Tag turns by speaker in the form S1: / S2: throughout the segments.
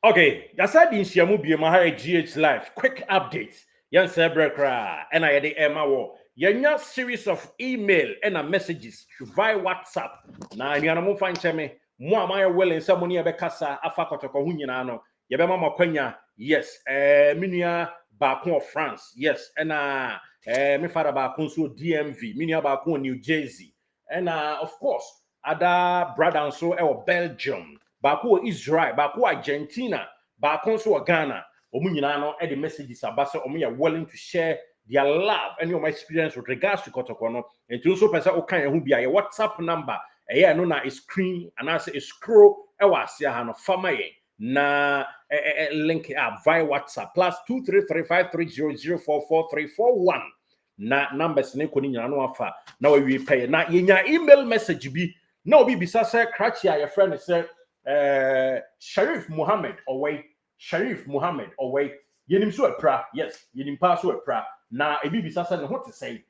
S1: Okay, that's how the Inshiamu be my GH Live. Quick update. Yan Sebrekra, and I the Emma War. Yanya series of email and a messages via WhatsApp. Na Yanamu find cheme. Moi, my well in someone near Becassa, Afa Kotoko Hunyanano. Yabema Makwenya, yes. Minia Bakon of France, yes. And me father Bakon so DMV, Minia Bakon New Jersey. And of course, other brother and so Belgium. Baku Israel, Baku Argentina, Baku so Ghana. Omu nyina no e the messages about say omu willing to share their love and your experience with regards to Kotoko no. And to also person o kan hu bia your WhatsApp number no na screen and as a scroll e wa asia ha no fama yen na link up via WhatsApp +2335300444341 na numbers ne ko ni nyina no afa na we pay na yenya email message bi na obi bisa say krachi your friend say Sharif Mohammed away. Sharif Mohammed away. Yenim so pra. Yes, yenim pa so pra. Na ebi bisasa no what to say.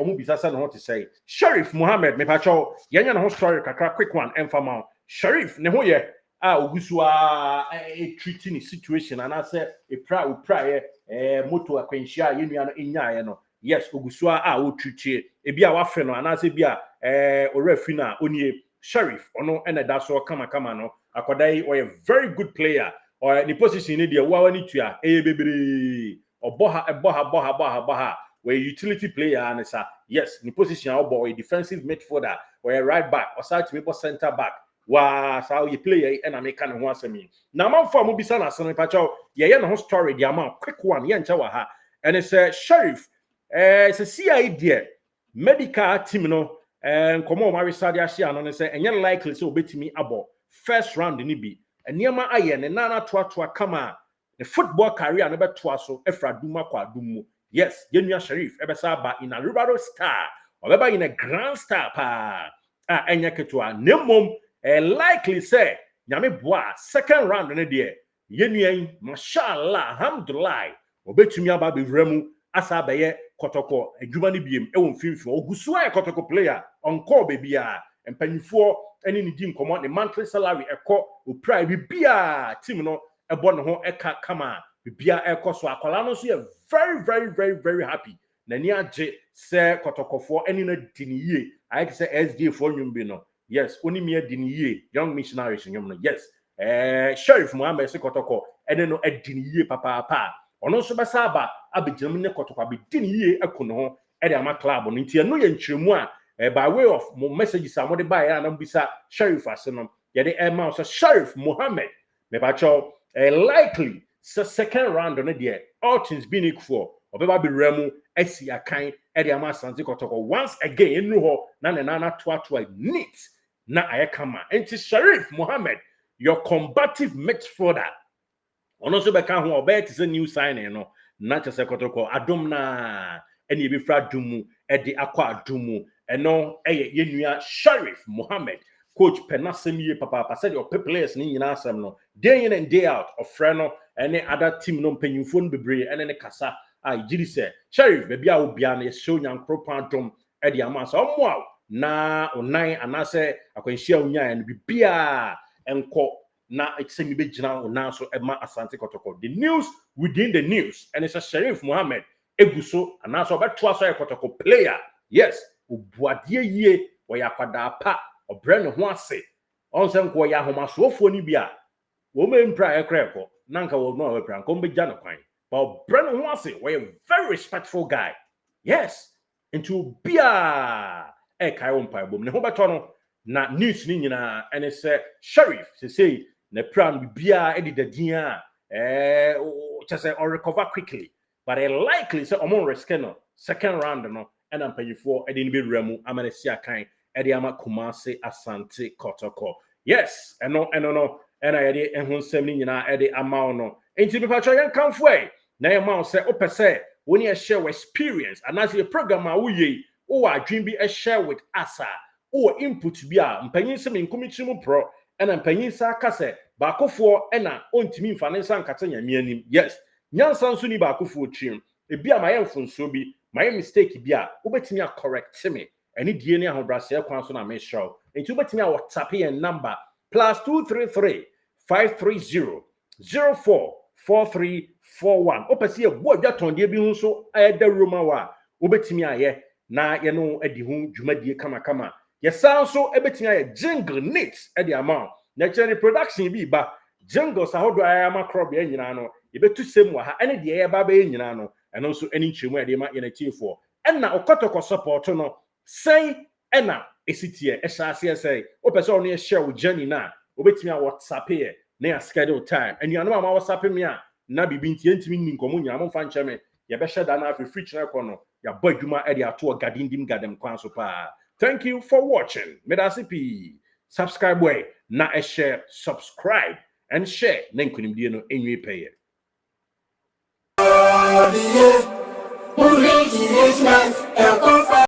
S1: Omu bisasa no what to say. Sharif Mohammed me pacho. Yenya no story kakra quick one enfama. Sharif ne ho ye ogusu a treating the situation and I say e pra moto akwanhia yenua no enyae no. Yes, ogusu a o treat e bia wa fe no and I say bia orefi na onie Sharif ono ene da so kama no akodai or a very good player or the position in the wawani tua bebre oboha where utility player and say yes the position or a defensive midfielder or a right back or side to center back wa how you play and I make kan ho asemi na man for mo bisa na asem pacho ye no story the amount quick one ye ncha wa ha and it's Sharif it's a CID medical team no and come on, Mary Sadia Shia, and say, and you're likely so bet me about first round in Ibi, and near my iron and Nana Tua Kama, the football career never twaso, Efra Duma Kwa Dumu. Yes, Yenya Sharif, Ebesaba in a Rubaro star, or ever in a grand star pa. And Yaketua, Nemum, likely say, Yami Bois, second round in a day, Yenya, Mashallah, Hamdullah, or bet me about the Remu. Asabaye Kotoko adwumani biem e won finfo ogusua e Kotoko player on call baby a empanyfo ene ni di nkomo ne monthly salary ekọ oprai bibia team no ebo ne ho eka kama bibia ekọ so akwala no so ye very happy na ni age se Kotokofo ene na diniye I say SJ for nyumbi no yes oni me diniye young missionaries nyum no yes Sheriff Mohammed se Kotoko ene no adiniye papa ono so besa aba abegyam ne Kotoko abedi ne yie ekono ho e de ama club no ntia no ye nkyeremu a by way of messages amode ba ya na mbisa Sheriff asenom ye de ema so Sheriff Mohammed me ba cho likely second round no de all things being equal obeba be remu asi akan e de ama Asante Kotoko once again enu ho na ne na to neat na ayekama enti Sheriff Mohammed your combative midfielder ono so beka ho obey ti se new signing no na chese Kotoko adom na ene be fra dumu e de akwa adumu eno eye yenua Sharif Mohammed coach penasemi papa said your players ni nyina asem no day in and day out of freno ene other team no mpanyimfo no bebre ene ne kasa jiri se Sharif be bia obia na show nyankropan adom e de ama so omo na onan anase akwanhia onya no bibia enko na eksemi be gina na so ema Asante Kotoko the news within the news and it's a Sharif Mohammed eguso na so beto aso Kotoko player yes obuade yie wo yakwada pa obre ne ho ase onse nko ya homasoofo ni bia wo mempra ekreko nanka wo no awepra nko be gina kwan but obre ne ho ase wo very respectful guy yes into bia kai wo mpa bom ne ho beto no na news ni nyina and it's Sharif say ne plan bibia edi dadin just say or recover quickly but likely say omon risk no second round no and ampanyfo edi ni be remu amanesi akan edi ama Kumasi Asante Kotoko yes no and I edi ehonsem ni nyina edi ama no enti be patcho yan kanfo na ye ma say opese woni e share experience and as your program a wo ye wo adwin bi e share with asa wo input bi a mpanyin se me nkomichimu pro ena mpanyin sa kase baakofo ena ontimi mfa ne nsa nkata nyame anim yes nyansa nso ni baakofo twim ebi a maye mfonso bi maye mistake bi a wobetimi a correct me eni die ne ahobrase kwan so na me show enti wobetimi a WhatsApp ye number +233 530 044341 opese ye bo adwaton de bi hu so ayeda roma wa obetimi aye na ye no adi hu dwumadie kama ye san so ebetimi aye jingle neat edi ama na chere production bi ba jingles ahodo ayama crop ya nyina no ye betu sem wa ha ene de ye ba ba ye nyina no eno so eni nchemu ade ma ye na chiefo enna okotoko support no sai enna esitie ehase sei opese ono ye share wo journey na obetimi a WhatsApp ye na ya schedule time and you know ma WhatsApp me a na bibi ntie ntimi nni nkomo nya mo fa ncheme ye be hye da na afi free china kono ya ba adwuma e de ato gadindim gadem kwan so pa. Thank you for watching. Medasipi subscribe way na share subscribe and share na nkunimdie no enwe peye.
S2: Moving to this life,